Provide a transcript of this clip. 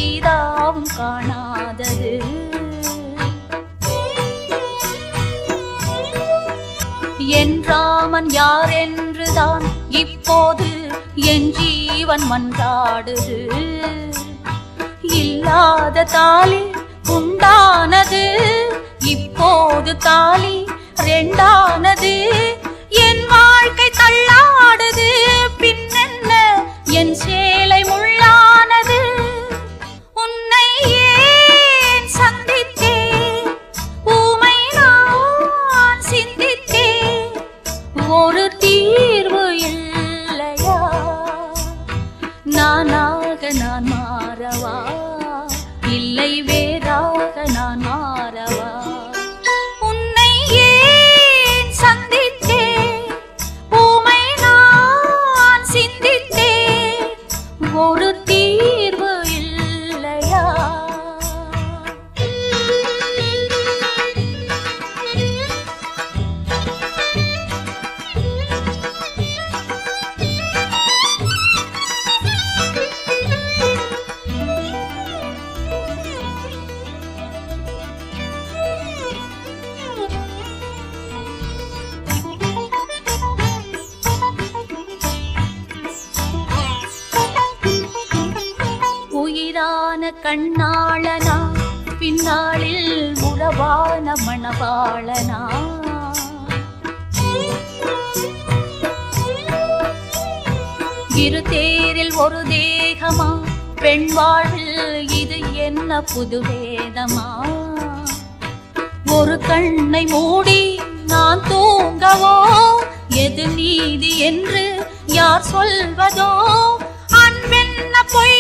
சீதாவும் காணாதது. என் ராமன் யார் என்றுதான் இப்போது என் ஜீவன் மன்றாடுது. இல்லாத தாலி உண்டானது, இப்போது தாலி ரெண்டானது. என் வாழ்க்கை தள்ளாடுது, பின்னென்ன என் சேலை முள்ளானது. உன்னை ஏன் சந்தித்தேன், ஊமை நான் சிந்தித்தேன். ஒரு தீர்வு இல்லையா, நானாக நான் மாறவா, இல்லை வேறாக நான் மாறவா. உன்னை ஏன் சந்தித்தேன், ஊமை நான் சிந்தித்தேன். ஒரு தீர்வு இல்லையா. உயிரான கண்ணாளனா, பின்னாளில் உறவான மணவாளனா. இரு தேரில் ஒரு தேகமா, பெண் வாழ்வில் இது என்ன புது வேதமா. ஒரு கண்ணை மூடி நான் தூங்கவோ, எது நீதி என்று யார் சொல்வதோ. அன்பென்ன பொய்